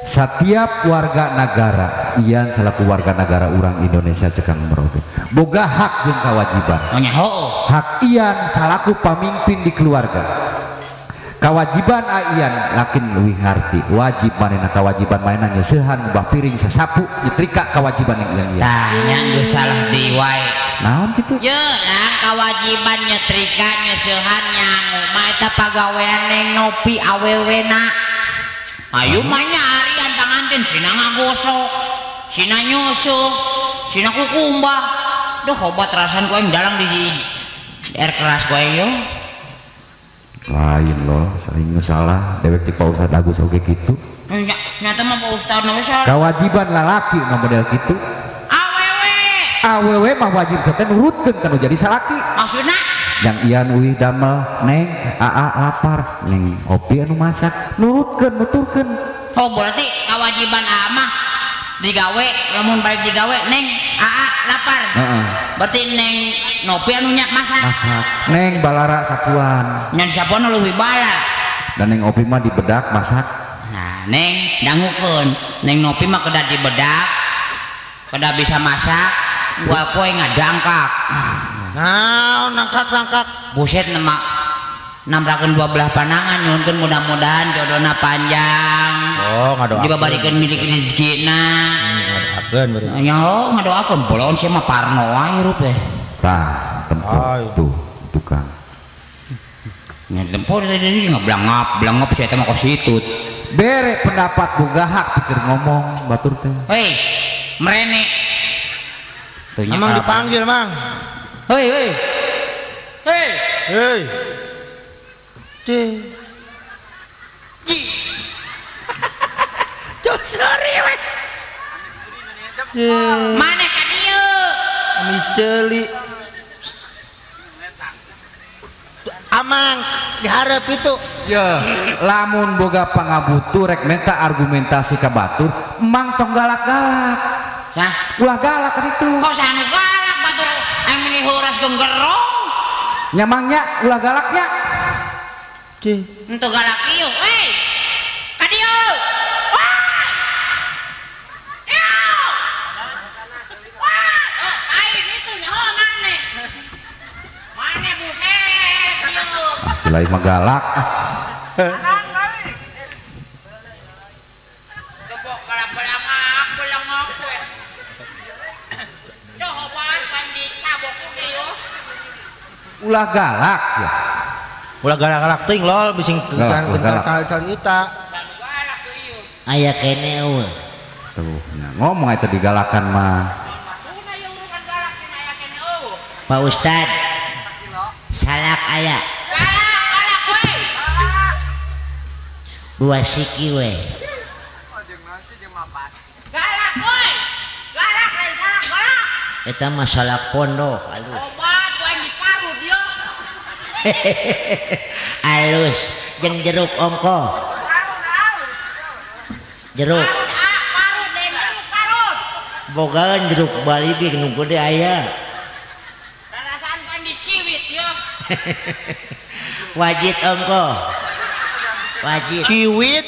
setiap warga negara ian selaku warga negara orang Indonesia cekang meroti boga hak jeung kewajiban. Hak ian selaku pamimpin di keluarga kewajiban ian lakin leuwih ngarti wajib manehna kewajiban manehna nyeusehan ngubah piring sasapu nyetrika kewajiban yang ian tah nya geus salah di wae naon kitu ye nah kewajiban nyetrika nyeusehan nyangu mah eta pagawean neng nopi awewena ayo manya harian tanganten sina ngagosok sina nyusuh sina kukumbah duh obat rasan ku aing dalang di air keras ku yo lain loh saling salah dewek cek Pak Ustad Agus oge kitu nyata mah Pak Ustad nu salah kewajiban lalaki nu model kitu awewe mah wajib teh nurutkeun kana jadi salaki maksudna yang ian uih damel neng aa lapar neng opi anu masak nurutkeun nuturkeun oh berarti kewajiban mah digawe lamun balik digawe neng aa lapar berarti neng nopi anu nyak masak neng balara sapuan nyan sapuan leuwih bala dan neng opi mah dibedak masak nah neng dangukeun neng nopi mah kedah dibedak kedah bisa masak gua poe ngadangkak nah nangkak buset nama namrakeun dua belah panangan nyuhunkeun mudah-mudahan jodohna panjang ngadoakeun dibabarikeun milik rezekina ngadoakeun bari nya ngadoakeun polaon sia mah parno wae rup teh tah tempur tuh tukang nya tempur tadi ngablangap sia teh mah kositut bere pendapat boga hak pikir ngomong batur teh hei merene Emang dipanggil mang hei sorry weh mana ka dieu miseli amang diharap itu ya lamun boga pangabutuh rek menta argumentasi ka batur emang tong galak-galak sah ulah galak kan itu kok sanu galak batur anu nihuras genggerong nyamangnya ulah galaknya untuk galak ieu ka dieu silai mah galak ulah galak ya ulah galak-galak ting lol bising kali eta aya kene eueuh tuh ngomong eta digalakan mah Pak Ustad salak aya galak we dua siki we galak we galak lain salak galak eta mah salak pondok alus obat lain diparut yo alus jeung jeruk ongko jeruk parut lain jeruk parut bogaan jeruk Bali ge nu gede aya rasaan pan diciwit yo wajit ongko wajit ciwit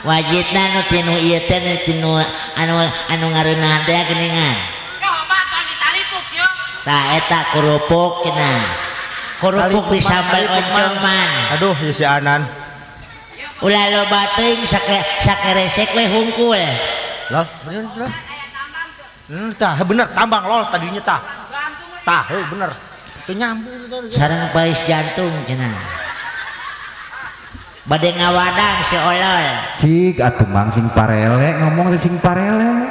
wajit nu tinu ieu teh tinu anu ngareunaan teh geuningan obat pan ditalipuk yo tah eta kerupuk cenah kerupuk disambal oncom man aduh ieu si Anan ulah loba teuing sakeresek we hungkul lol bener tah bener tambang lol tadinya tah bener teu nyambung sareng pais jantung cenah bade ngawadang si olol cik atuh mang sing parele ngomong teh sing parele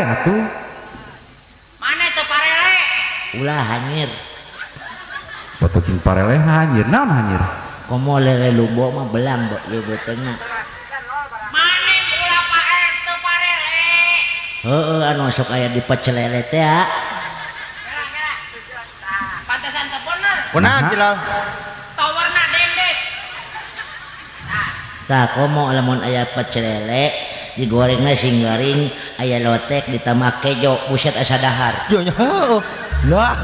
atuh mana teu parele ulah hanyir foto sing parele hanyir naon hanyir komo lele lumbo mah belang leubeut tengah mana ulah teu parele heueuh anu sok aya di pecel lele teh ya pantesan teu bener kunaon cilal towerna dendek tah komo lamun aya pecel lele digorengna sing garing aya lotek ditambah kejo buset asa dahar yo nya heuh lah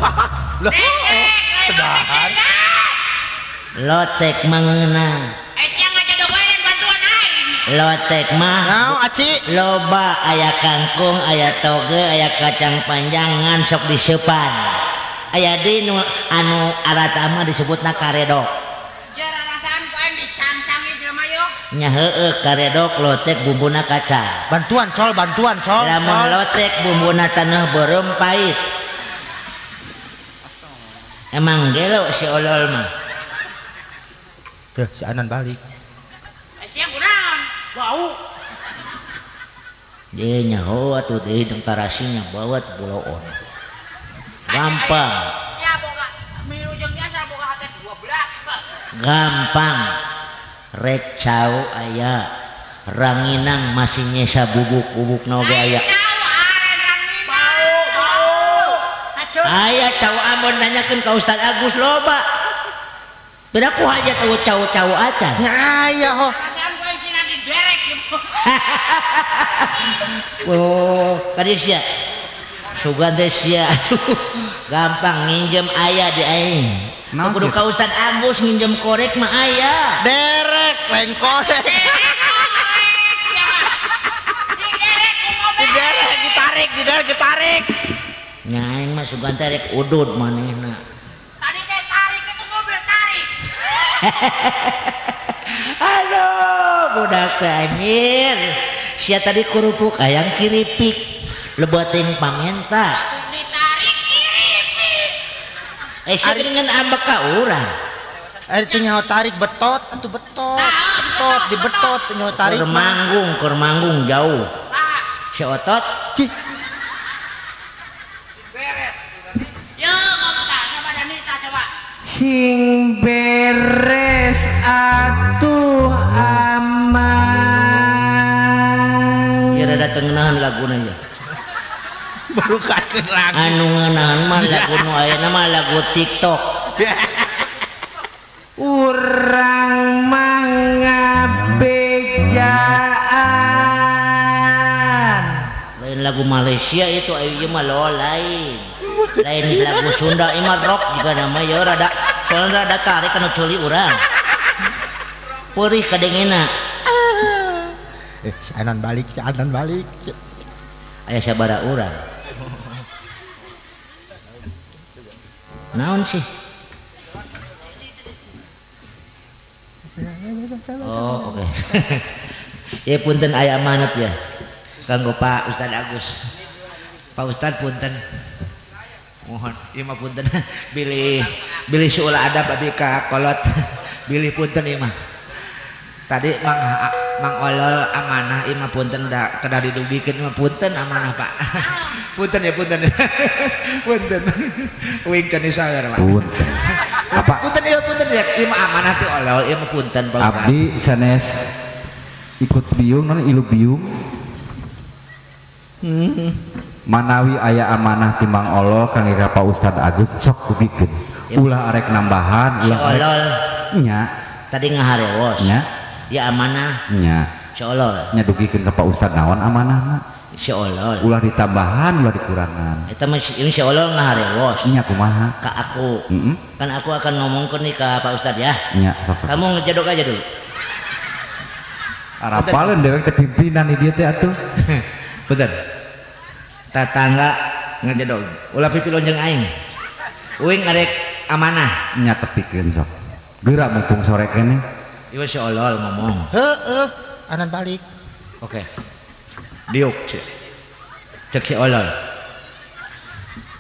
dahar lotek mangeuna sia ngajodoh bae bantu lotek mah naon aci loba aya kangkung aya toge aya kacang panjangan sok disepan aya di anu arata mah disebutna karedok ya rasaan ku aing dicangcangi jelema yo nya heueuh karedok lotek bumbuna kacang bantuan col lamun lotek bumbuna taneuh beureum pait emang gelo si olol mah tuh si Anan balik siang kunaon bau dia nyaho atuh deui jeung tarasinya bawat buloon gampang sia boga milu jeung biasa boga hate 12 gampang rek cau aya ranginang masih nyesa bubuk-bubuk noge aya aya cau amun nanyakeun ka Ustaz Agus loba beda ku aja tahu cau-cau acan aya ho rasaan ku aing sina diderek ieu oh kadi sia sugan teh sia aduh gampang nginjem aya di aing kudu ka Ustaz Agus nginjem korek mah aya derek lain korek ditarik nyaing mah sugan teh rek udud manehna tadi teh tarik itu mobil tarik aduh budak teh anjir sia tadi kerupuk ayang kiripik lebeting pamenta ditarik kiripik sia dengan ambek ka urang ari teh nyaho tarik betot atuh betot dibetot nyaho tarik keur manggung jauh si otot cih beres yo ngomong tak coba Danita coba sing beres atuh aman ya rada tengenahan laguna ya baru kakeun lagu anu ngeunahan mah lagu nu ayeuna mah lagu TikTok urang mah ngabejaan lain lagu Malaysia itu ayo mah lo lain lagu Sunda imah rock juga nama ya rada soalnya rada tarik kana coli urang perih kadengena si Anan balik aya sabaraha urang naon sih oh oke ya punten aya amanat ya kanggo Pak Ustaz Agus Pak Ustaz punten mohon ieu mah punten bilih suula adab abi ka kolot bilih punten ieu mah tadi mang olol amanah ieu mah punten da kedah didugikeun mah punten amanah Pak punten ya punten punten uing can disawer Pak apa punten ieu punten ya ieu mah amanah ti olol ieu mah punten Pak Ustaz abdi sanes ikut biung non ilu biung manawi aya amanah timbang olol kangge ka Pak Ustaz Agus sok dugikeun ulah arek nambahan ulah olol nya tadi ngaharewos nya ya amanah nya si olol nya dugikeun ka Pak Ustaz naon amanahna si olol ulah ditambahan ulah dikurangan eta mah ini si olol ngaharewos nya kumaha ka aku kan aku akan ngomongkeun nih ka Pak Ustaz ya nya sok kamu ngejodok aja dulu arapaleun dewek teh pimpinan ieu teh atuh bener tatangga ngejodok ulah pipi lonjeng aing uing arek amanah nya tepikeun sok geura mumpung sore kene ieu si olol ngomong heeh Anan balik oke diuk cek si olol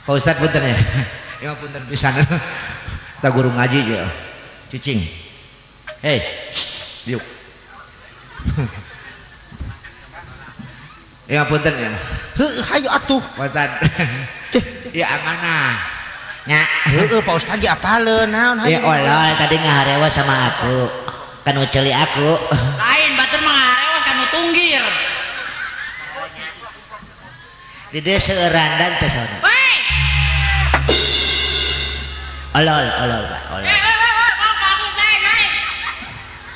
Pak Ustaz punten ya ieu punten pisan ta guru ngaji ya cicing hei diuk ya punten ya heueuh hayu atuh Pak Ustaz ya amanah nya heueuh Pak Ustaz ge apaleun naon ya olol tadi ngaharewa sama aku kan uceli aku lain batur mah ngarewas kan tunggir di desa seueurandan teh saudara weh olol Pak olol bagus naik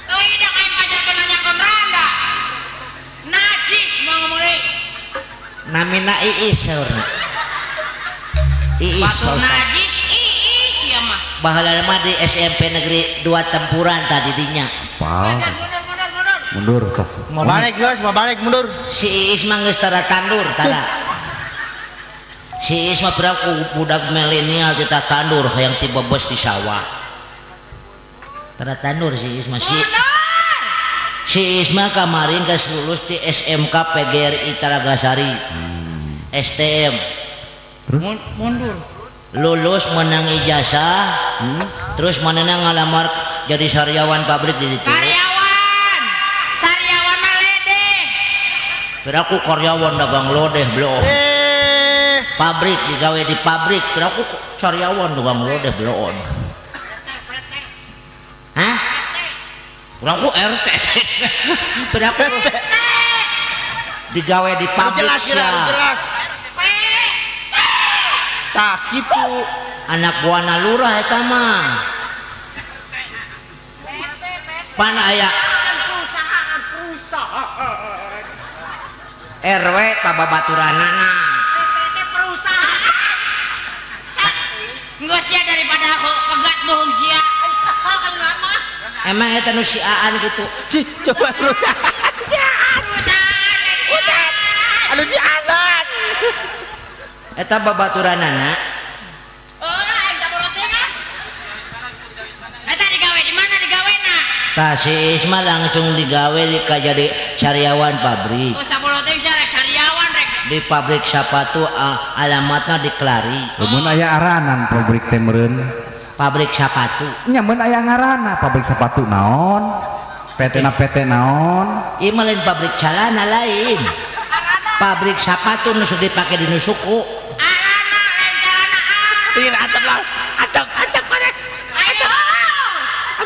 tuh ida kain pajarkeun nanyakeun randa najis mau mulai namina Iis saurna Iis batur najis iis ya mah baheula mah di SMP negeri 2 Tempuran tadi dinya pal mundur mundur tos. Mau balik guys, mau balik mundur. Si Iis mah geus tara tandur tara. Si Iis mah piraku budak milenial kita tandur hayang tiba bos di sawah. Tara tandur si Iis mah si Iis mah kamarin geus lulus di SMK PGRI Talagasari. STM. Terus mundur. Lulus menang ijazah. Terus manehna ngalamar jadi saryawan pabrik di ditu. Saryawan mah ledeh. Piraku karyawan dagang lodeh bloh. Pabrik digawe di pabrik. Piraku saryawan dagang lodeh bloon. Hah? Piraku RT. Piraku digawe di pabrik. Jelas. Tah kitu. Anak buana lurah eta mah. Pan aya RW tababaturanana. Perusahaan. Enggak sia daripada aku pegat bohong sia. Kesel kan mah. Emang eta nu siaan gitu. Coba perusahaan. Anu si Alan. Eta babaturanana. Oh, aing sabolote mah. Eta digawe di mana digawena? Tah si Isma langsung digawe jadi saryawan pabrik. Oh, sabolote bisa rek saryawan rek. Di pabrik sepatu alamatnya di Klari. mun aya aranan pabrik teh meureun. Pabrik sepatu. Nya mun aya ngaranna pabrik sepatu naon? PT naon? Ieu mah lain pabrik celana lain. Pabrik sepatu nu sudah dipake di nusuku. Alana lain calana Tir atap lah. Atap mana? Ayo.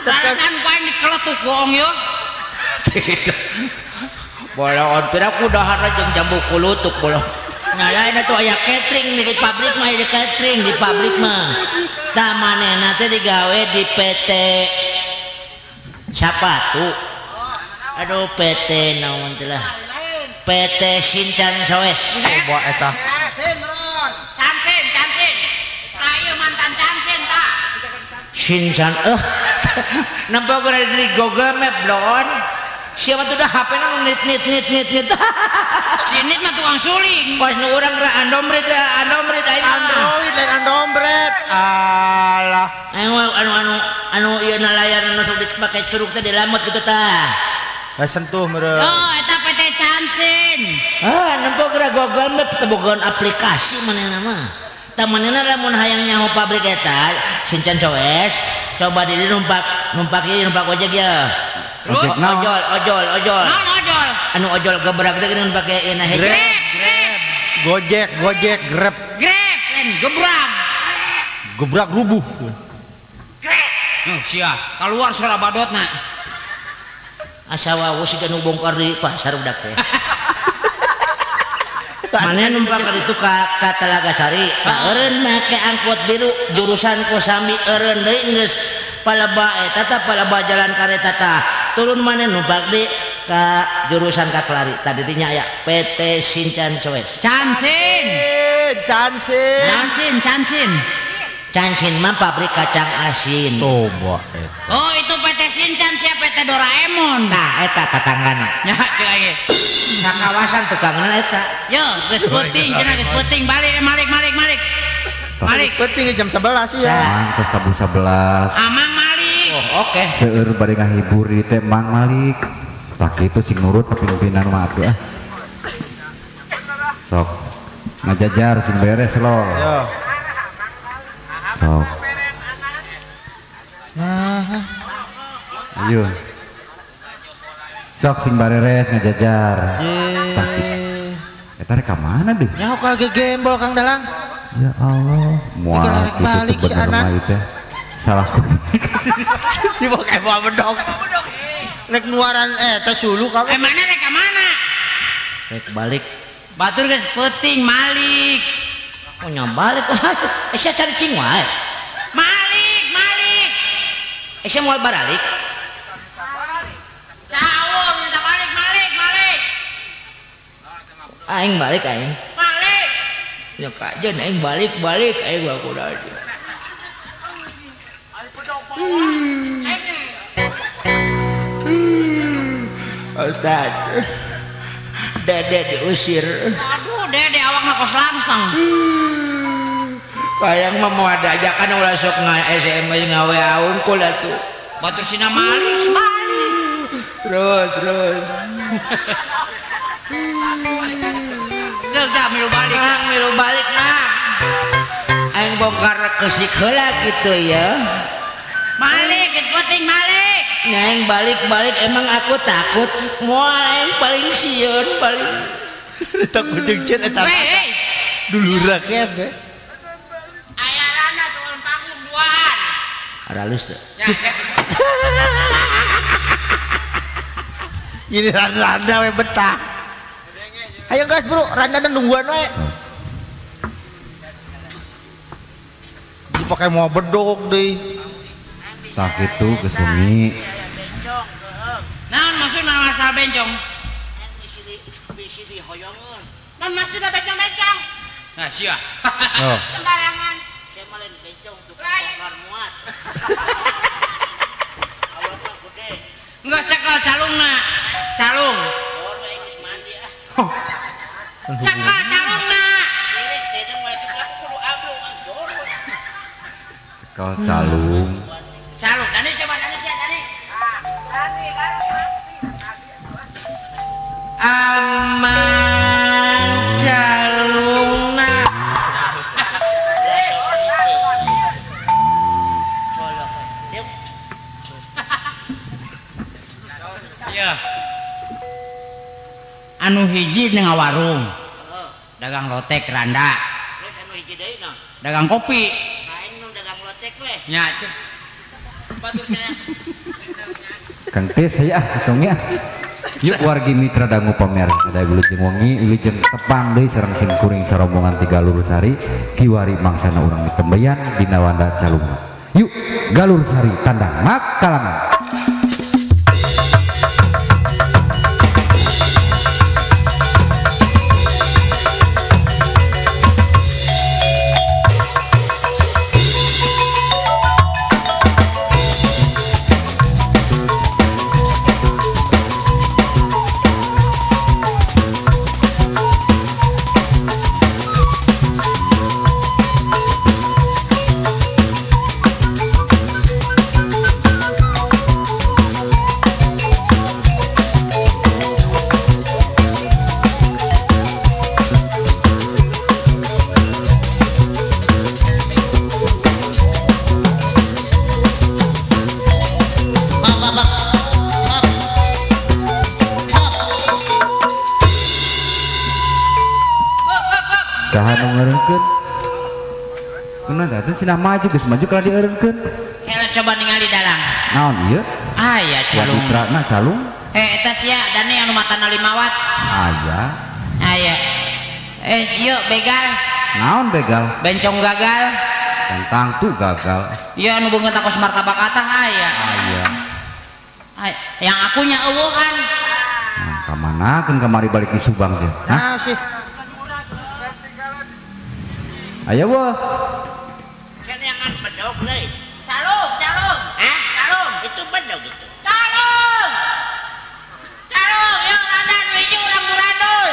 Balasan kuain dikeletuk bohong yo. Bolaon piraku dahar jeung jambu kulutuk bola. Nah lain atuh aya catering di pabrik mah di catering di pabrik mah. Tah manehna teh digawe di PT sepatu. Aduh PT naon teh lah. PT Sincan Sawes. Coba eta. Cansin. Tah ieu mantan Cansin tah. Sincan nampak gue di Google Map blon. Siapa tuh dah HP-na nu nit. Sinit mah tukang suling. Pas nu urang ra Android aing mah. Android lain Android. Alah. Anu ieu na layar nu sok dipake curug teh dilamot gitu tah. Sentuh meureun. Oh, eta PT Cansin. Nampak gue Google Map teh bogaan aplikasi manehna mah. Tah manehna lamun hayang nyaho pabrik eta Sincan Sawes, coba di numpak ojek ya. Terus ojol. Naon ojol? Anu ojol gebrak teh geuning pake ina hege. Grab. Gojek, Grab. Grab lain gebrak. Gebrak rubuh. Sia, keluar suara badotna. Asa wae siga nu bongkar di pasar udak teh. Mana numpak itu ka Talagasari. Eureun make angkot biru jurusan Kosambi eureun deui geus paleba eta tah paleba jalan kareta tah. Turun mana numpak di ka jurusan ka Klari. Tadi dinya aya PT Sincan Sawes. Cansin. Cancin mah pabrik kacang asin. Coba eta. Oh, itu PT Sincan sia PT Doraemon. Nah eta tetanggana. Nya cek lagi. Sakawasan tukangna eta. Yo, geus peuting cenah geus peuting balik. Malik. Penting jam 11 ya. Mang tos tabu 11. Amang Malik. Oh, oke. Seueur bari ngahibur di teh Mang Malik. Tah kitu sing nurut pimpinan mah atuh Sok ngajajar sing beres lo. Yo. Sok. Nah, Ayo. Sok sing beres ngajajar. Tah eta rek ka mana deh? nyaho ka gembol Kang Dalang. Ya Allah, mual Rek balik si bener anak. mah itu. Salah komunikasi. Dibawa kayak bawa bedog. Rek nuaran teh sulu kamu. Mana rek ka mana? Rek balik. Batur geus peuting Malik. Oh nyabalik. Sia cari cing wae. Malik. Sia moal baralik. Sahur minta balik Malik. Aing balik aing. Malik. Ya kajen aing balik aing gua kuda aja. Ustaz, dede diusir. Aduh, dede awakna kos langsung. Kayang mah mau ada ajakan ulah sok SMS ngawe aungkul atuh. Batur sina malik semalik. Terus. Serta milu balik nah. Aing bongkar kesik heula gitu ya. Malik, geus penting Malik. Neng balik emang aku takut. Moal aing paling sieun paling. Takut jeung cen eta. Hei. Dulu rakyat deh. Ayarana turun panggung duaan. Aralus tuh. Ya. Ini randa we betah. Ayo guys bro, randa nungguan we. Dipakai mau bedog deh. Tak itu kesumi. Naon maksudna masa bencong? Bisi dihoyongeun. Non maksudnya bencong-bencong. Nah, sia. Oh. Sembarangan. Saya malah bencong untuk bongkar muat. Awalnya gede. Enggak cekal calungna. Calung. Orang yang geus mandi ah. Cekal calungna. Iris teh mah itu aku kudu ablung anjor. Cekal calung. Calung. Dani coba Dani sia Dani. Aman calungna. Ya. Anu hiji nang warung. Dagang lotek randa. Terus anu hiji deui nah. Dagang kopi. Aing nu dagang lotek we. Nya cek. Batur saya. Kang Tis ya kesungnya. Yuk wargi mitra dangu pamer sadaya wilujeng wengi wilujeng tepang deui sareng sim kuring sarombongan tiga Galur Sari kiwari mangsana urang ditembeyan dina wanda calungna. Yuk Galur Sari tandang makalangan. Saha nu ngeureunkeun? Kunaon teh cenah maju geus maju kalau dieureunkeun. Hela coba ningali dalang. Naon ieu? Aya calung. Mitrana calung? Eta sia Dani anu matana 5 watt. Aya. Aya. Ieu begal. Naon begal? Bencong gagal. Tentang tuh gagal. Ieu anu beungeut kos martabak atah aya. Aya. Yang akunya eueuhan. Nah, kamanakeun kamari balik di Subang sih? Hah? Nah sih. Aya wah. Kan yang anu bedog deui. Calung. Hah? Calung. Itu bedog itu. Calung. Yang randa hiji urang buradul.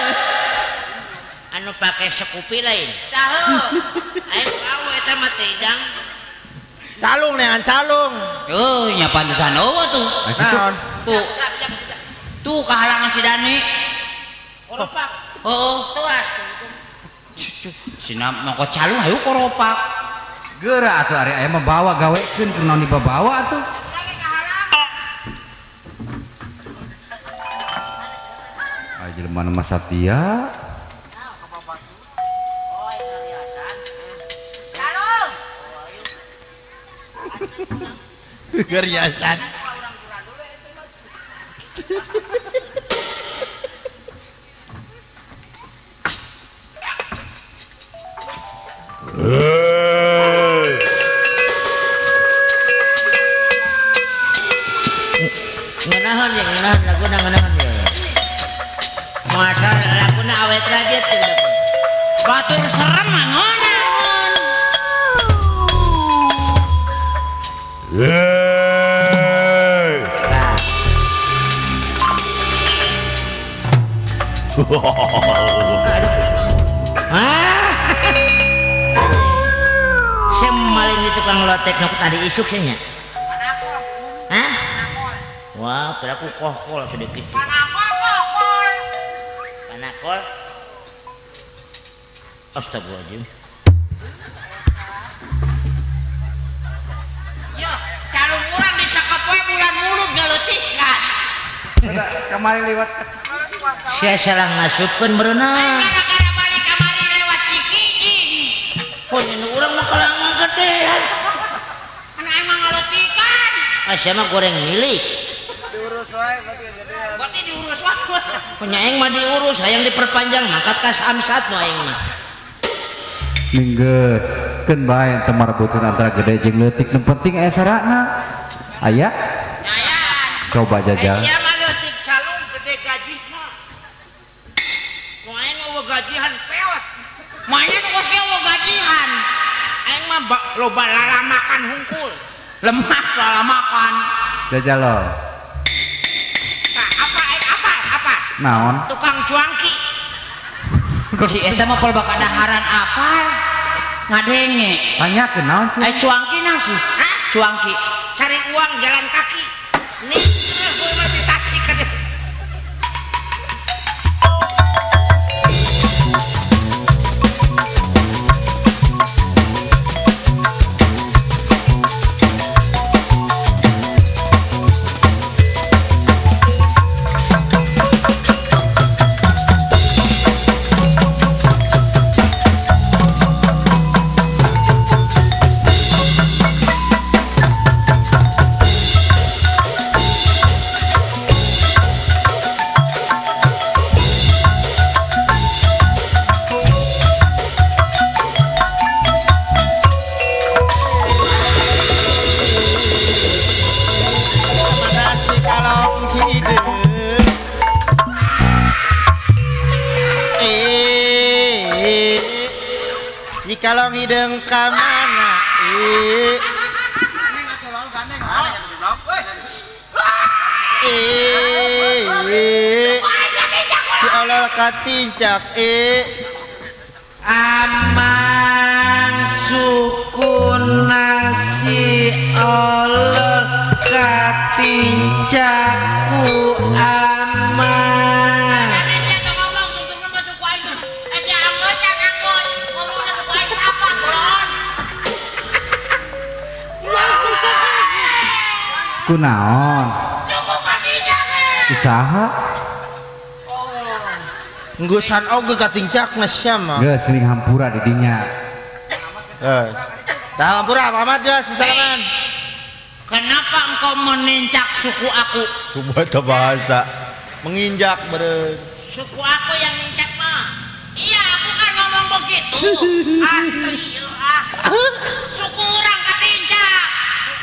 Anu pake sekupi lain. Tahu. Aing tahu eta mah tidang. Calung neangan calung. Nya pantesan eueuh tuh. Naon? Tuh. Tuh kahalangan si Dani. Koropak. Heeh. Tuas. Sina nongko calung hayu koropak. Geura atuh ari aya mah bawa gawekeun kunaon dibawa atuh. Aya jelema nu mah Satya. Calung. Geriasan. Ngenahan ya, ngenahan laguna ngenahan ya. Masa laguna awet rajet sih. Batur serem mangonan. Saya maling di tukang lotek nuk tadi isuk sih nya. Hah? Wah, aku kohkol sedikit. Panakol. Astagfirullahaladzim. Yo, kalau urang di sakapoe bulan mulut galeutikkan. Kemarin lewat Saya salah ngasupkeun berenang. Gara-gara balik kamari lewat Cikijing. Pokoknya urang mah kalangan gedean. Anu emang galeutikkan. Asa mah goreng milik. Berarti diurus wae. Punya aing mah diurus, hayang diperpanjang mangkat ka samsat nu aing mah. minggeus keun bae teu marebukeun antara gede jeung leutik nu penting aya sarana aya Nyayan. coba jajal Sia mah leutik calung gede gaji mah. Nu aing mah gajihan peot. Manya tuh geus eueuh gajian. Aing mah loba lalamakan hungkul. Lemah lala makan. jajal lo Nah, apa? naon Tukang cuangki. Si eta mah pol bakal daharan apal. Ngadenge. tanyakeun naon cuy Cuangki nang sih? Hah? Cuangki. Cari uang jalan kaki. Nih, gue mah di taksi ka dia. Kalau ngideng ka mana si Allah katincak Amang sukuna si Allah katincaku amang. kunaon usaha nggusan oge katincakna sia mah geus sering hampura di dinya tah hampura Muhammad geus salaman. Kenapa engkau menincak suku aku? Coba eta bahasa menginjak beureun. Suku aku yang nincak mah. Iya, aku kan ngomong begitu. Suku orang katincak.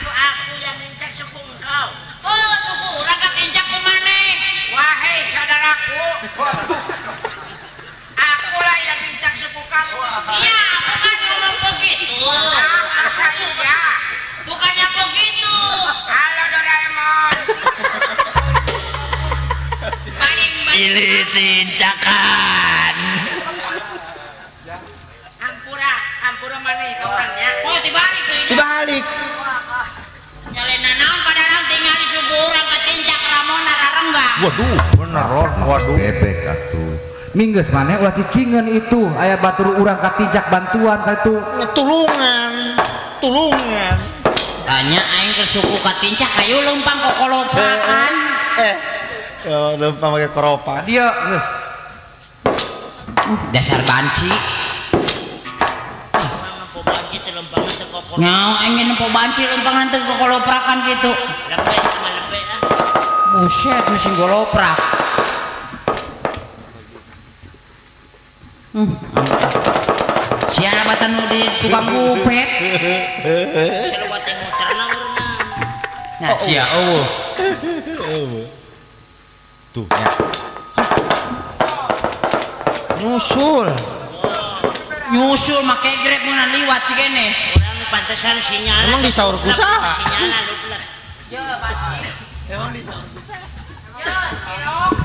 Suku aku yang nincak suku engkau. Oh, suku orang katincak kumane. Wahai saudaraku, akulah yang nincak suku kamu. Iya, aku kan ngomong begitu. Masa iya? Bukannya begitu. Halo Doraemon. Ini tincakan. Hampura mana ke orangnya? Oh, dibalik tuh. Dibalik. Nyalena naon padahal tinggal di suku orang katincak Ramona Rarenggang. Waduh, bener loh. Waduh. bebek atuh minggeus maneh ulah cicingeun itu aya batur urang katincak bantuan ka itu Tulungan. Tanya aing ke suku katincak kayu lempang kokolopakan. Lempang pakai koropa. dia geus Dasar banci. Nyau aing nempo banci lempang nanti kokoloprakan gitu. Lebih ah. Buset mesin goloprak. Siapa batan di tukang kupet? Selalu batin muterna urna. Nah, sia eueuh. Tuh, ya. Nyusul Make grab mun liwat cigene. orang pantesan sinyal. Emang disaur kusaha? Sinyal lupa. Yo, banci. Yo, cilok.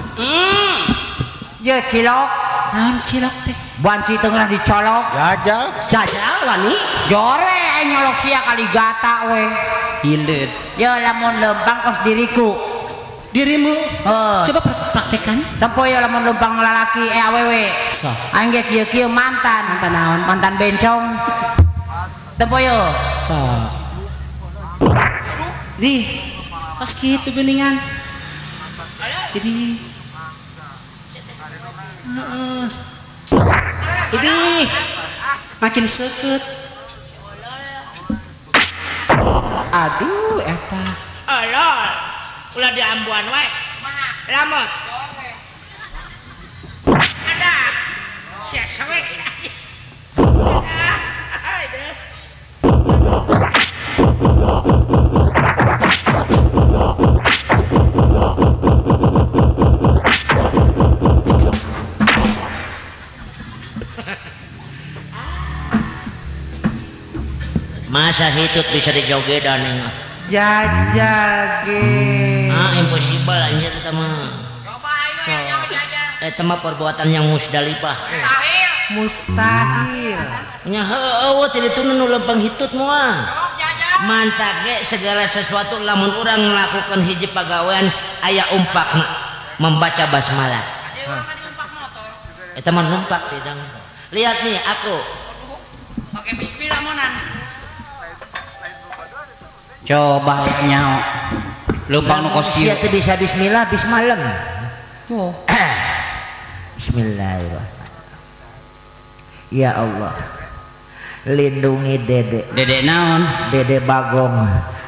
Ya cilok. Naon cilok teh? Banci tengah dicolok. Jajal wani. Jore aing nyolok sia kali gata we. Hileud. Ya lamun lempang kos diriku. Dirimu. Coba praktekan. Tempo ya lamun lempang lalaki awewe. So. Aing ge kieu-kieu mantan. Mantan naon? Mantan bencong. Tempo yo. So. Di. Pas kitu geuningan. Jadi ini makin seket. Aduh eta Alol ulah di ambuan wae lamot ada sia sewek masa hitut bisa dijogedan nih Jajal ge. impossible anjir eta mah eta mah perbuatan yang musdalifah Mustahil. nya heueuh teh ditu nu lempeng hitut moal mantap ge segala sesuatu lamun urang melakukan hiji pagawean aya umpakna membaca basmalah eta mah numpak tidak lihat nih aku Oke bismillah monan. Coba nyaho. Lubang nu kos kieu. Sia teh bisa bismillah bis malam. Oh. Bismillahirrahmanirrahim. Ya Allah. Lindungi Dede. Dede naon? Dede Bagong.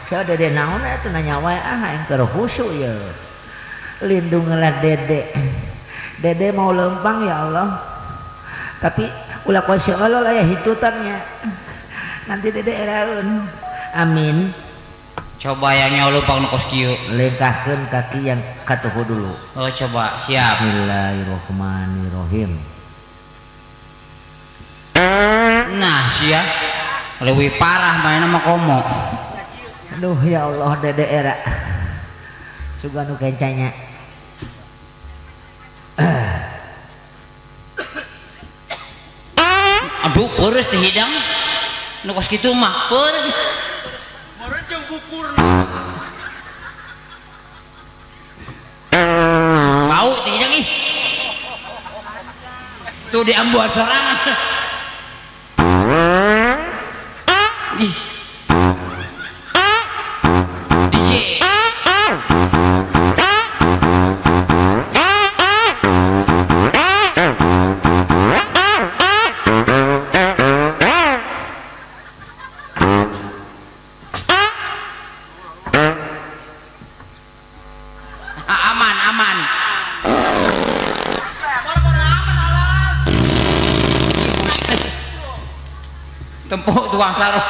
Saya Dede naon atuh nanya wae aing keur khusyuk ya. Lindungilah Dede. Dede mau lempang ya Allah. Tapi ulah kuasa Allah aya hitutannya. Nanti Dede eraeun. Amin. Coba yang nyolo pang nu kos kieu. Lengkahkeun kaki yang katuhu dulu. Oh coba siap. Bismillahirrahmanirrahim. Nah sia leuwih parah main sama komo. Aduh ya Allah Dede era. Suga nu kencanya. Aduh peureuss teh hidang. Nu kos kitu mah peureuss. Merenjang bukur. Bau teh hidang ih. Tuh di ambuan sorangan. Ih. DJ. Aman, aman. Tempuk tuang sarung.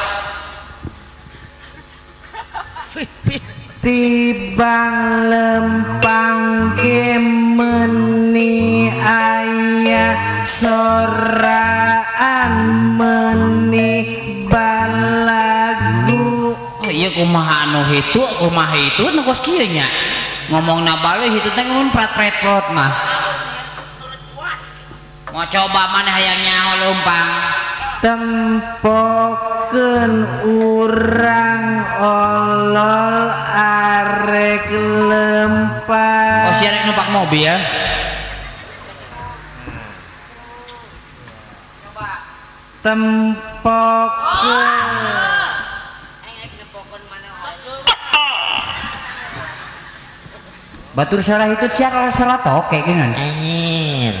Tibang lempang kemeni aya soraan meni balagu. Oh iya kumaha anu hitu, kumaha itu nu kos kieu nya. Ngomongna bale hitu teh mun prat-prat mah. Mau coba mana hayang nyaho leumpang. Tempokeun urang olol arek lempang. Oh si arek numpak mobil. Tempokeun Batur salah itu siapa salah toke geunan. Anjir.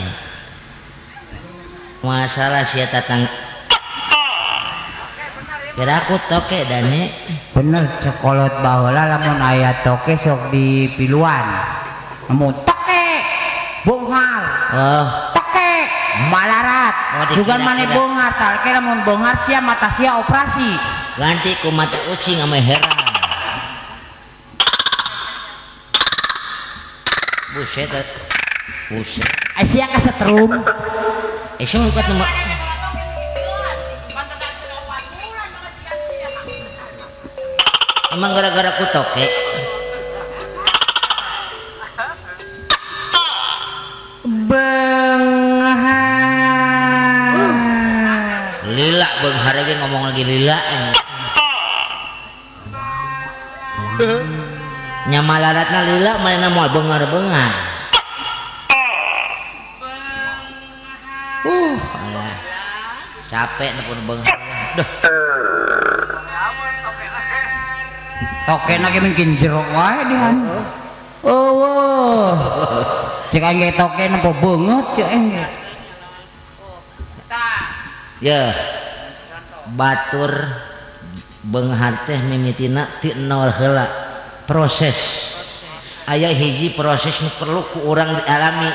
Masalah sia tatang. Kira aku toke Dani. Bener cokolot baheula lamun aya toke sok dipiluan. Namun toke bonghar. Oh, Toke malarat. Oh, Sugan dikira-kira. maneh bonghar talke lamun bonghar sia mata sia operasi. ganti ku mata ucing ame heran. Buset. Buset. Sia kesetrum. Sing ukat nomor emang gara-gara ku toke. be hari ge ngomong lagi lila nyamalaratna lila mana moal beungar-beungar alah capek nepun beungar duh tokena ge mungkin jerok wae dihan oh cek aing toke nempo beungeut cek aing ya batur beunghar teh mimitina ti nol heula proses aya hiji proses nu perlu ku urang dialami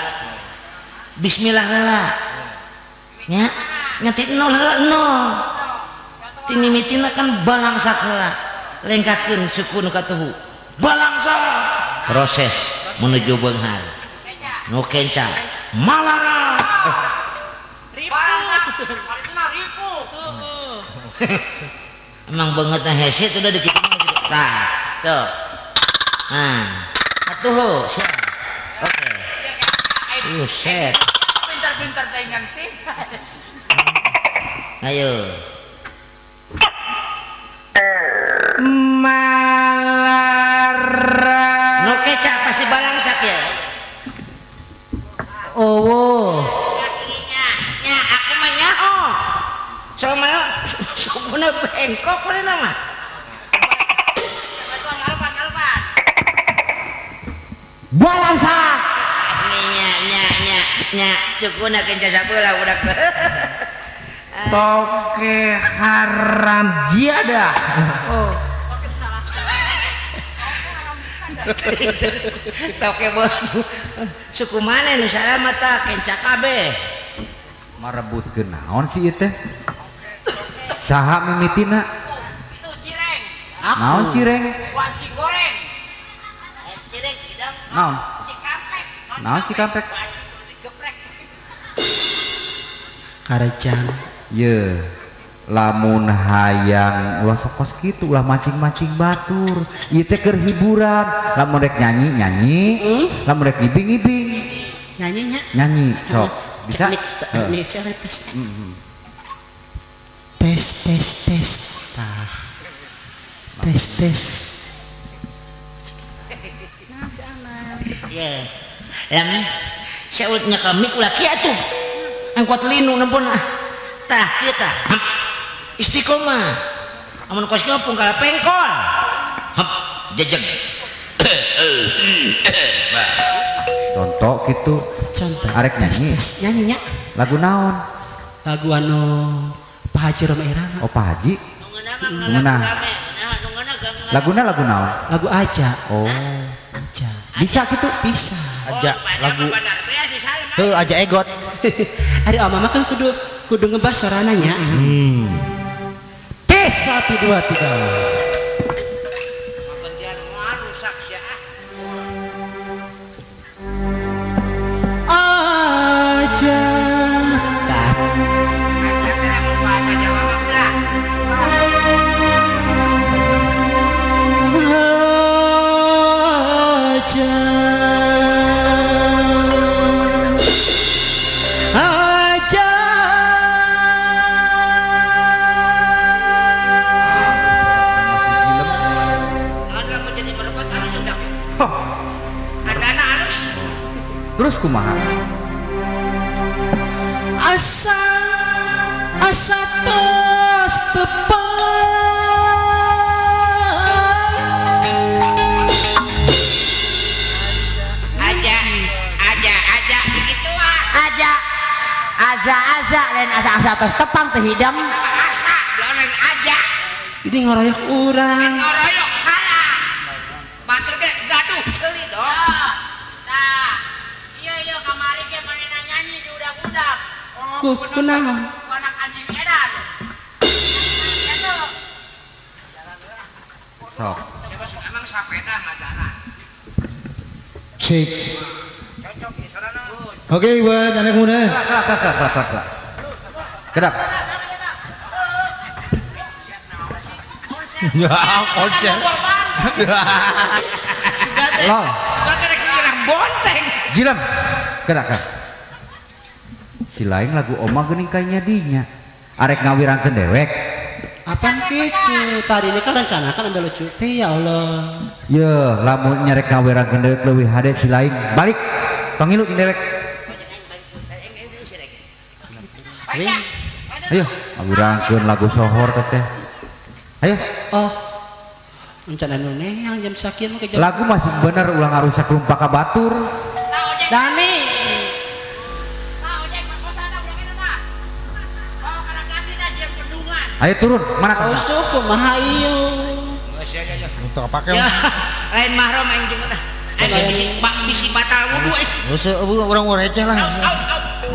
bismillah heula nya nya ti nol heula nol ti mimitina kan balangsa heula lengkakeun suku nu katuhu balangsa proses menuju beunghar nu kenca malara emang banget hese itu udah dikitu tah tuh atuh siap oke set pintar-pintar taingan teh ayo malara nu keca pasti balangsak ya oh nya aku mah nyaho soalnya sukuna bengkok mana nama balangsa nya sukuna kenca sabeula budak toke haram jiada toke bodoh suku mana nu salamat tah kenca kabeh marebutkeun naon si ieu teh saha mimitina itu cireng naon cireng wanci goreng cireng hidang naon cikampek naon cikampek wanci digeprek karejang ye lamun hayang ulah sokos kitu ulah mancing-mancing batur ieu teh keur hiburan lamun rek nyanyi lamun rek ngibing-ngibing nyanyinya nyanyi sok bisa tes tah tes ya lam sautnya kami ulah kieu atuh angkot linu nempun tah kieu tah istiqomah amun kos ngapung kala pengkol jejeg contoh gitu contoh arek nyanyi nyanyinya lagu naon lagu anu Pak Haji Roma Irama oh Pak Haji ngeunah laguna lagu naon lagu aja oh aja bisa gitu bisa Aja lagu aja egot hari mama kan kudu ngebas sorananya tes 1 2 3 aja tak aja aja terus kumaha asa asa tos aja begitu aja lain asa tos tepang teh hidam asa lain aja ini ngoroyok urang ngoroyok salah batur ge gaduh ceuli dong iya kamari ge manehna nyanyi di udak-udak kunaon anak anjing edan sok siapa suka emang sapeda ngadaran Cek. Oke buat anak muda. kedap ya konser lol suka teh ngilang bonteng jilam kedap si lain lagu oma geuning kayaknya dinya arek ngawirangkeun dewek. Apaan gitu? Tadi ini kan rencanakan ambil cuti ya Allah. Ye, lamun nyarek ngawirangkeun dewek leuwih hade si lain. Balik. Tong ngilu jeung dewek. Ayo, ngawirangkeun lagu sohor teh. Ayo. Oh. Rencana nune yang jam sakit mah ke Lagu masih bener ulang ngarusak rumpak ka batur. Dani. Ayo turun, mana kau? Suku maha iyo. Untuk apa kan? Ya, lain mahram yang jeung tah. Bisi batal wudu Usah orang receh lah.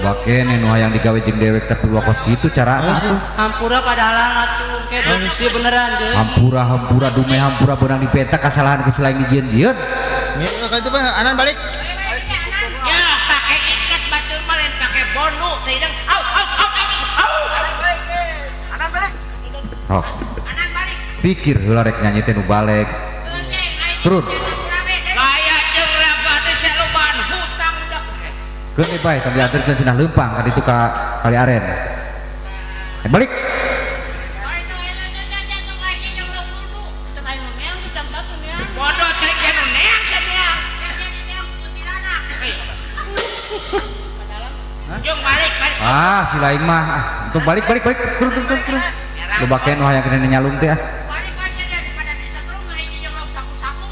Bakene nu hayang digawe jeung dewek tapi wakos kitu cara atuh. Hampura padahalang atuh. Kedo ieu beneran deh. Hampura dume hampura beunang dipeta kasalahan ku selain dijieun-jieun. Ya ka itu mah anan balik. ya pakai ikat batur mah lain pakai bonu teh dang au anan balik Sok. anan balik Pikir heula rek nyanyi teh nu balik. Turun. kaya jeung raga teh salobaan hutang udah Keun bae tong dianterkeun cenah leumpang ka ditu ka kali aren. Balik. bodoh teh cenah neang saneang Jung balik Ah, si lain mah. Untuk balik. Turun. Lu bakeun nu hayang kene nyalung teh ah. balik aja daripada bisa terus ngahiji jeung lauk saku-saku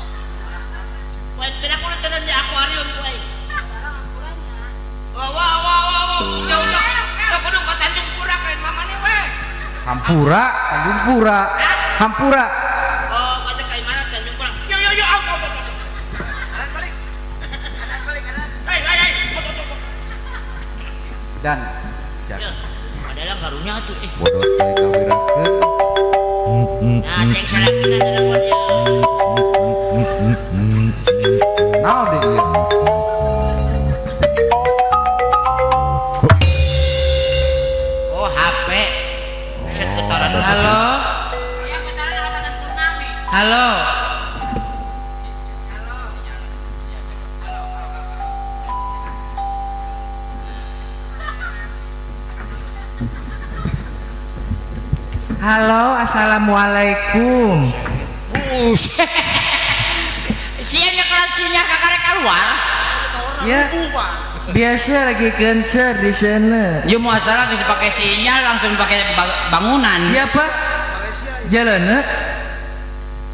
poe pina kudu teu di akuarium poe wah jauh kudu ka Tanjung Pura ka mamane we Hampura, Tanjung Pura. Hampura. oh mata ka mana Tanjung Pura yo au anan balik hei Dan siap. adalah karunya atuh Bodoh teh ngawirangkeun. nah ceng salakina telepon ya Naon deui ieu? oh HP set getaran Halo. ya getaran alatan tsunami Halo. Halo, assalamualaikum. sianya kelasnya kakarek keluar Ya, biasa lagi konser di sana. Ya mau asal geus pakai sinyal langsung pakai bangunan. Ya Pak, jalan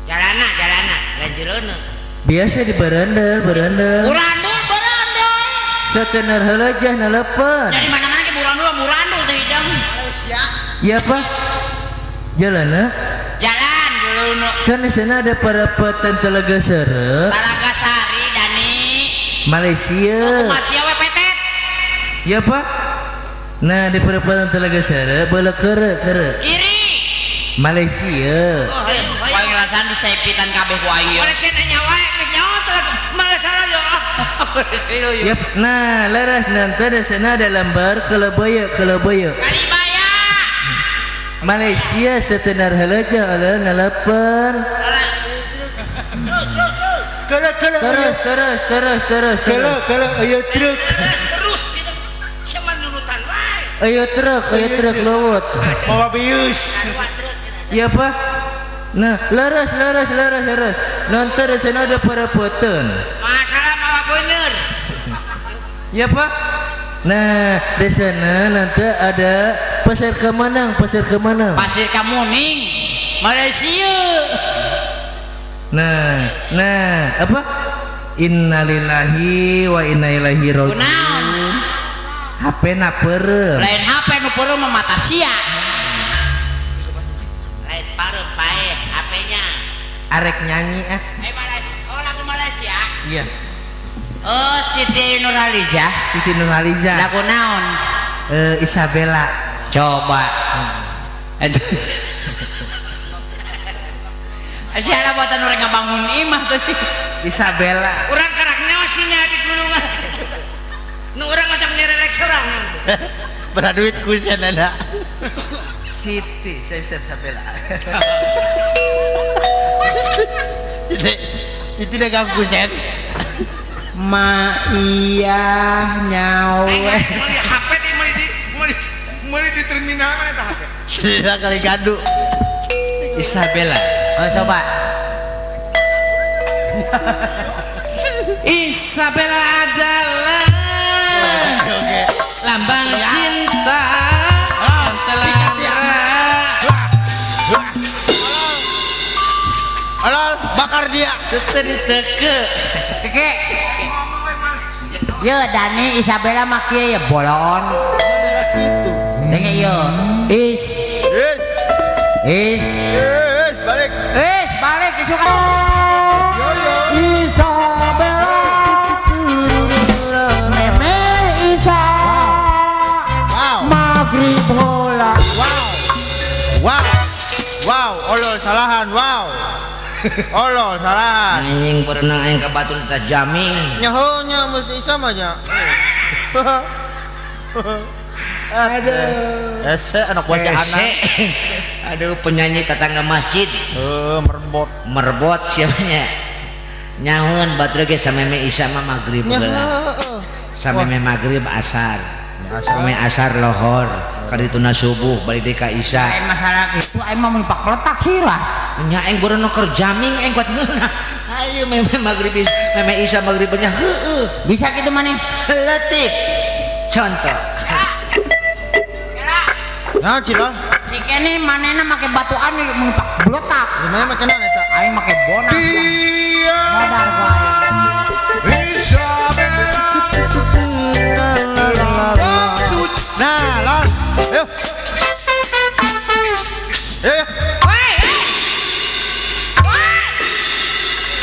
jalana lanjutna biasa di berandal. burandul Sekenar halajah nalepan. dari mana-mana ke burandul teh hidang Ya Pak, jalan jalan dulu nu kan di sana ada perapatan Telaga Sere, Talaga Sari Dani Malaysia. masih we petet Ya Pak. Nah di perapatan Telaga Sere boleh kere kiri Malaysia. wae ngerasan disaipitan kabeh ku aing Malaysia nyawa geus nyawa teh Malaysia yo Yap. Nah laras nanti di sana ada lambar Kelabaya. Kalibaya Malaysia setenar halajah ala nalapan. Terus. Ayo truk. terus sama nurutan wae Ayo truk lewat. Bawa bius. Ya Pak. Nah, laras. Nanti di sana ada perapatan. masalah mawa bener Ya Pak. Nah, di sana nanti ada pasar kemanang. Pasir Kamuning, Malaysia. Nah, apa? Innalillahi wa inna ilaihi raji'un. Kunaon? HP na peureuh. Lain HP nu peureum mah mata sia. lain parem pae HP-nya Arek nyanyi Malaysia oh lagu Malaysia Iya. Oh, Siti Nurhaliza. Siti Nurhaliza. Lagu naon? Isabella. Coba. Siapa buatan orang ngabangun imah tadi? Isabella. orang karaknya osinya di gunungan nu orang masak nyerelek sorangan Beraduit kusen ada. Siti, saya Isabella. Itu dah gak kusen. Ma iya nyawa. HP di meuli di terminal mana tah HP Tidak kali gaduh. Isabella. Oh coba. Isabella adalah lambang cinta yang telah Alal, bakar dia. seteni teke. Oke. Yo Dani Isabella mah kieu ya bolon. Gitu. Dengar yo. Is Balik. Balik isukan. Yo yo. Isabella. Meme Isa. Wow. Maghrib bola. Wow, olol salahan. Wow. Olol salahan. Anjing berenang aing ka batur teh jaming. Nyahonya mesti sama aja. Aduh. Ese anak bocah anak. Aduh penyanyi tetangga masjid. Merbot siapanya. Nyahoan batur ge sameme Isa mah maghrib heula. Sameme maghrib asar. Sameme asar lohor. Kadituna subuh balik deui ka Isa. Lain masalah kitu aing mah mun pak peletak sirah. Nya aing berenang keur jaming aing kuat ngeunah. Ayo meme maghrib meme Isa maghribnya heueuh. Bisa kitu maneh. Leutik. Contoh. Nah, Cilal. Si kene manehna make batuan mun pak bletak. Gimana make naon eta? Aing make bonas. Modal ku Nah, Lon. Ayo.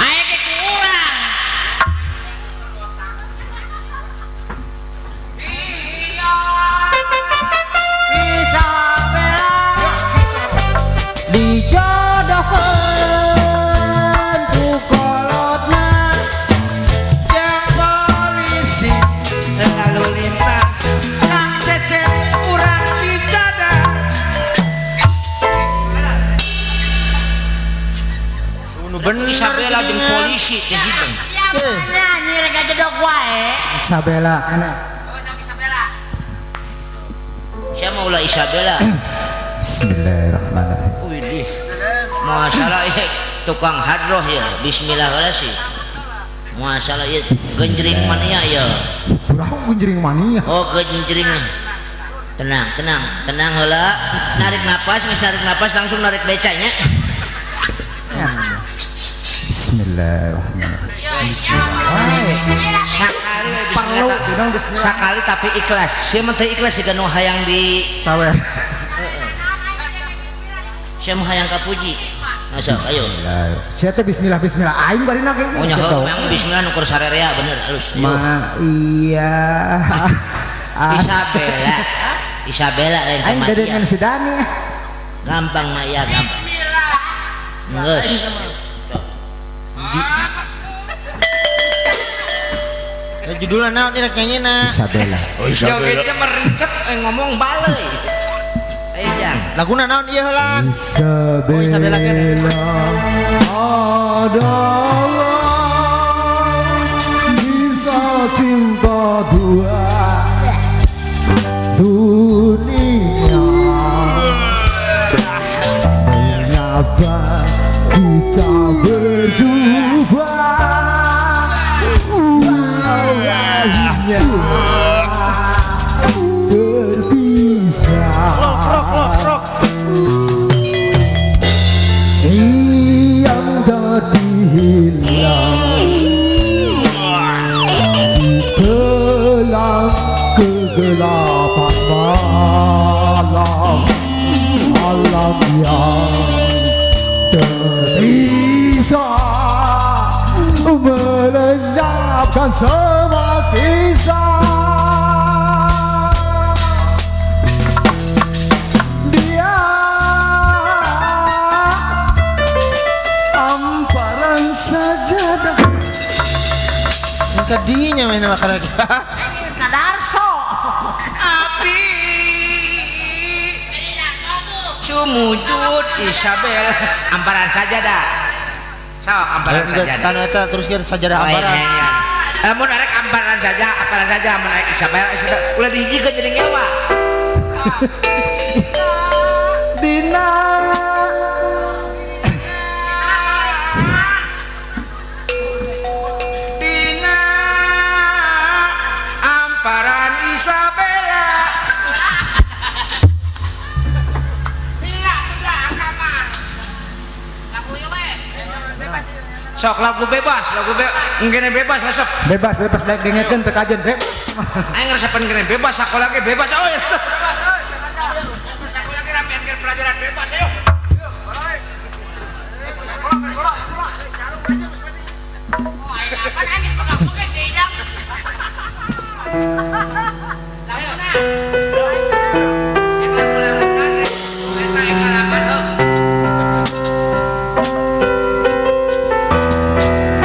Ayo ke kurang. Isabella dijodohkeun ku kolotna Yang polisi lalu lintas Kang Cecep urang Cicadas. Bener Isabella jeung polisi teh hideung. Mana nyi rek jedog wae. Isabella enak. Saya mau ulah Isabella. Bismillahirrahmanirrahim. Widih. Masalah ieu tukang hadroh ya. Bismillah heula sih. Masalah ieu genjring mania ya. Burahu kunjring mania. Oh genjring. Tenang heula. Narik napas, geus narik napas langsung narik becanya. Bismillahirrahmanirrahim. Sakali tapi ikhlas. Sia mah teu ikhlas siga nu hayang di Sawer. sia mah hayang kapuji. Masuk ayo. Sia teh bismillah aing bari na ge. Oh nya heuh memang bismillah nu keur sarerea bener halus. Iya. Isabella lain Aing sama dengan si Dani. gampang mah ya gampang. Geus. judulnya naon ini nyanyina? Isabella. Joget teh merencep ngomong baleuy. Ayo jang. Laguna naon ieu heula? Isabella adalah kisah cinta dua dunia. Mengapa kita berjumpa? Akhirnya terpisah. Siang jadi hilang di kelam kegelapan malam, malam yang terisah melenyapkan semua kisah. Dia hamparan sajadah. Engka dinya main nama karek. Kadarso. Api. Sumujud Isabel amparan saja dah. Sok amparan saja. Kan eta terus kieu sajadah amparan. Mun arek amparan saja mun arek Isabel ulah dihijikeun jadi nyawa. sok lagu bebas ngene bebas masuk Bebas dengekeun teu kajen bebas. aing ngerasapan ngene bebas sakola ge bebas oh ya sakola ge ramean ke pelajaran bebas ayo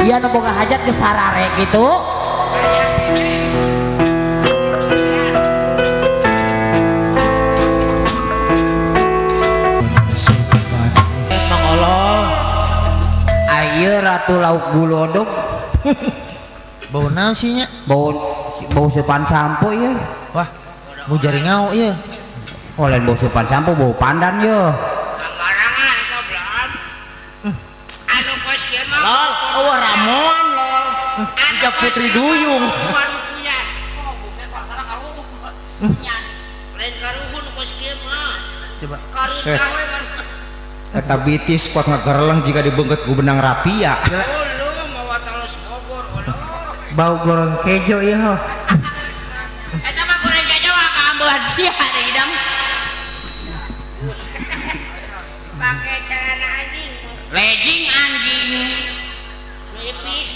iya nu boga hajat ke sarare gitu. Ayo ratu lauk bulodog. Bau naon sih nya? Bau sepan sampo ya. Wah, mau jari ngau ieu. Oh lain bau sepan sampo bau pandan ya. Sembarangan itu belum anu kos kieu mah Lol, oh Ramon lol. Ika Putri Duyung. Lain karuhun kos kieu mah Coba. karun gawe man Eta bitis kuat ngagerleng jika dibeungkeut ku benang rapia. ulu mawa talos Bogor ulu Bau goreng kejo ieu ho. eta mah goreng kejo ka ambulansnya ada idam pakai celana anjing legging anjing nipis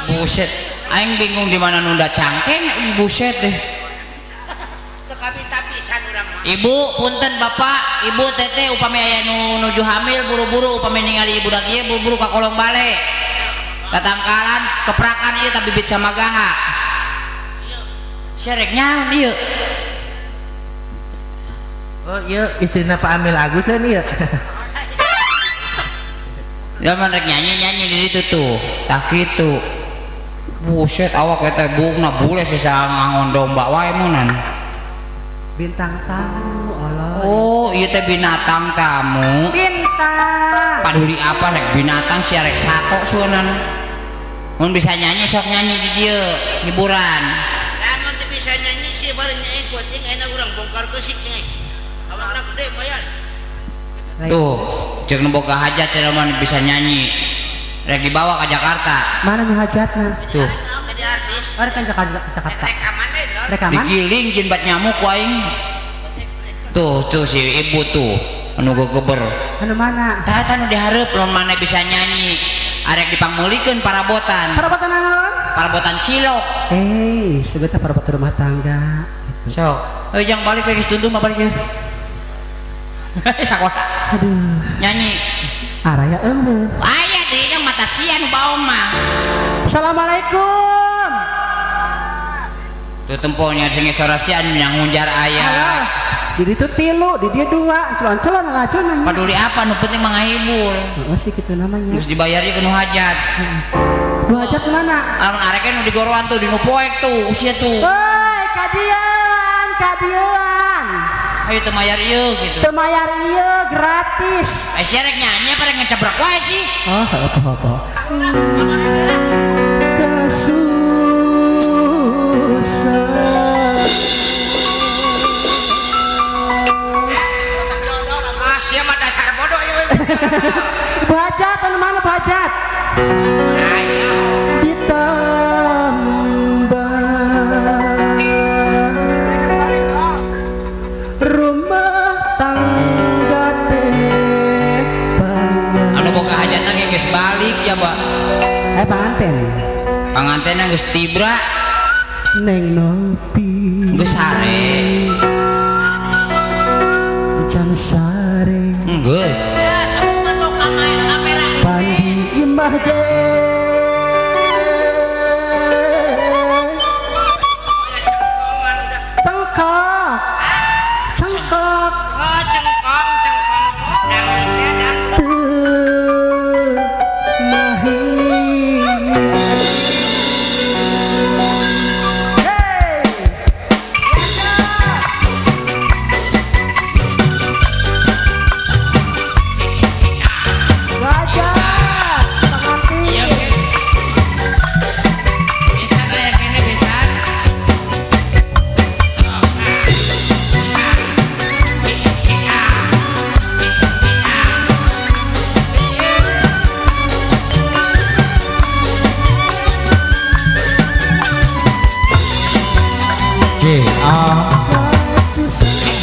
Buset, aing bingung di mana nunda cangkeng, buset deh. teu kapita-pisan urang mah Ibu, punten bapak, ibu teteh upami aya nu nuju hamil buru-buru upami ningali ibu dak ieu buru-buru ka kolong bale. Katangkalan keprakan ieu tapi bibit sama gaha. Serek nyaon ieu? Oh iya istrina Pak Amil Agus lah nih ya. Zaman rek nyanyi di situ tuh, tak gitu. Buset awak eta bukna bule sisa ngangon domba wae munan. Bintang tamu Allah. Oh, ieu teh binatang tamu. Bintang. Paduli apa rek binatang si rek sato sueunan. Mun bisa nyanyi sok nyanyi di dieu hiburan. lamun teu bisa nyanyi sih bareng nyanyi kuat jeung enak urang bongkar keusik nya awakna gede bayan Tuh, cek nu boga hajat cenah mah bisa nyanyi. Rek dibawa ke Jakarta. Mana nih hajatna? Tuh, jadi artis Ada kan Jakarta. rekaman deh lor Rekaman? digiling jin bat nyamuk ku aing. Tuh si ibu tuh anu gegeber. Anu mana? Tah nu dihareup lamun mana bisa nyanyi. Arek dipangmeulikeun parabotan. Parabotan naon? Parabotan cilok. Sebetulnya parabotan rumah tangga. Gitu. Sok, jangan balik lagi setuntum mah balik ya. Sakola. Aduh, Nyanyi. araya eueuh. Aya teh yang mata sia nu baong mah. Assalamualaikum. Tuh temponya sing sorasian yang ngunjar aya. Di ditu tilu, di dia dua, celon-celon lacunan. Paduli apa nu penting menghibur. Oh sih gitu namanya. Geus dibayar ieu nu hajat. Lu hajat mana? Amun arek nu digoroan tuh di nu poek tuh, usia tuh. Woi, kadieuan. Ayo teu mayar ieu gitu. Teu mayar ieu gratis. Si arek nyanyi apa rek ngecebrak wae sih? Oh, apa-apa. ah sia mah dasar bodoh ieu Bajat, mana bajat? Ditambah rumah tangga teh Anu boga hajatna ge geus balik ya, Pak. panganten. Pangantenna geus tibra, Neng Nopi geus sare. Jang sare Geus. Pandi imah ge cengkok cengkok oh cengkong dangdutnya teu mahi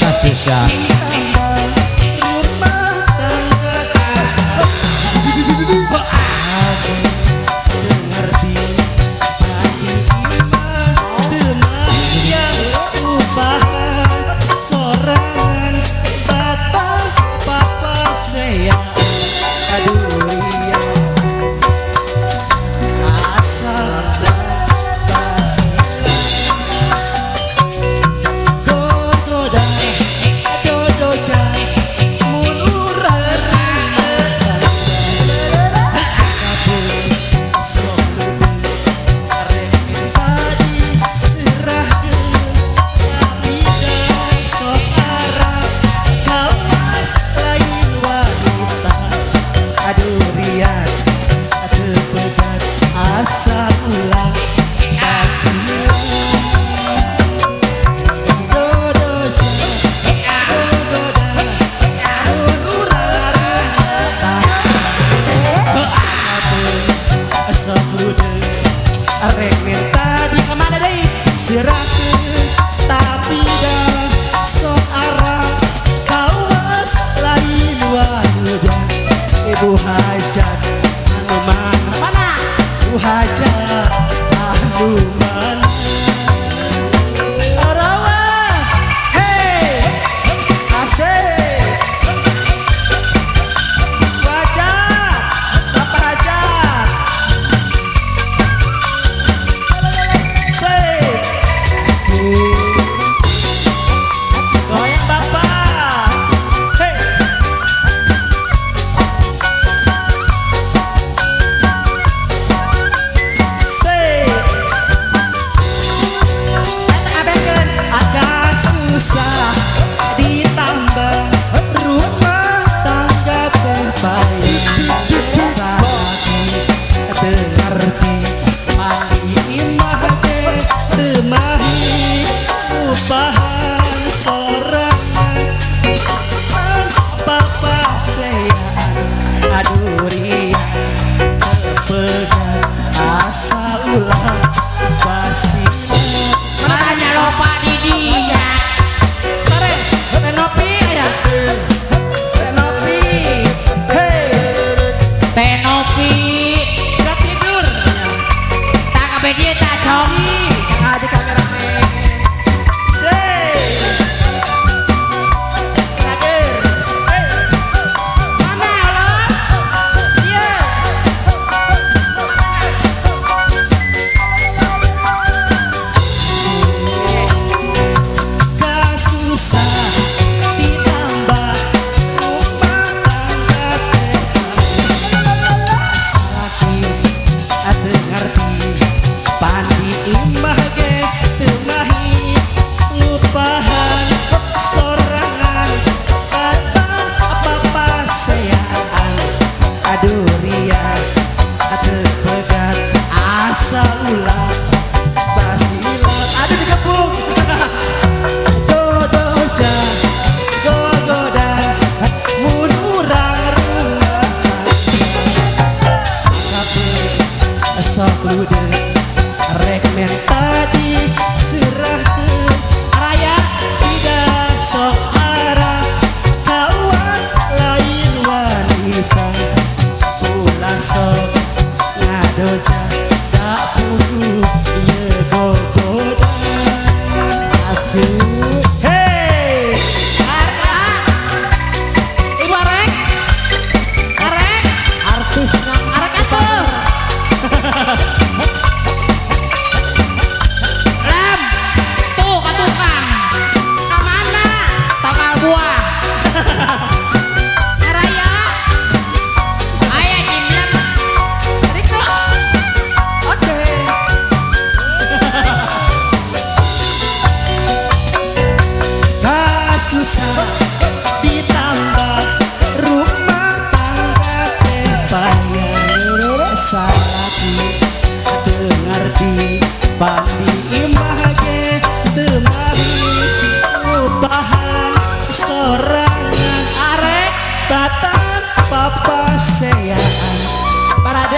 Kasusah Arek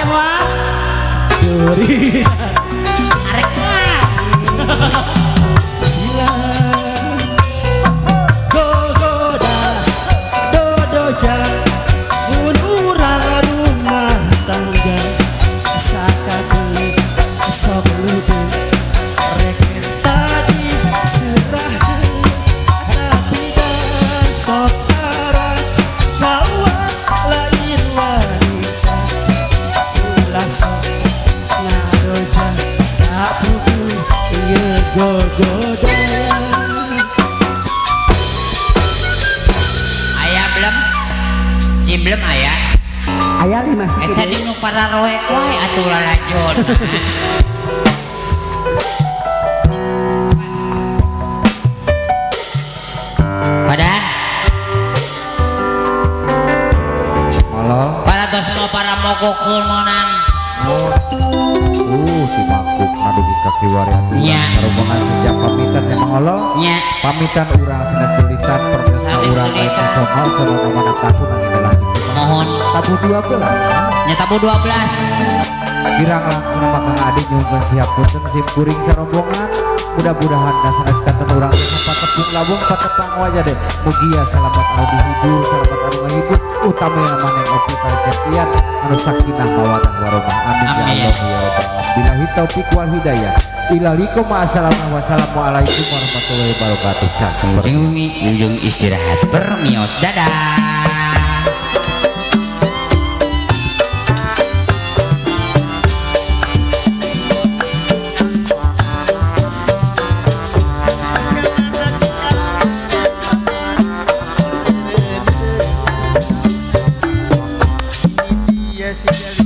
mah. belum ayah Aya 5 sih. tadi nu para roek wae atuh lalajon Padan Halo. para tos mau para mokokeun meunang Si mangkuk ngadugi kaki waria. Nya. Rombongan sejak pamitan emang Allah. nya Pamitan urang sanes julitan pertesa Sanes urang lain julitan. sesongo selama mana tahun angin dalam itu. mohon Tabu 12. nya tabu 12 Kirang langkung makan adik nyumpun siap punten sim kuring sarombongan. Mudah-mudahan sanes kanten urang sempat tepung labung patepang wajah deh. Mugia selamat anu dihibur, selamat anu ngahibur. Utama yang maneh opi kajepian anu sakinah mawadah warahmah. Amin ya Amin. Allah ya rabbal alamin. Billahi taufiq wal hidayah. Ilalikum wassalamualaikum warahmatullahi wabarakatuh. Cak. ujung istirahat bermios dadah Iya sih.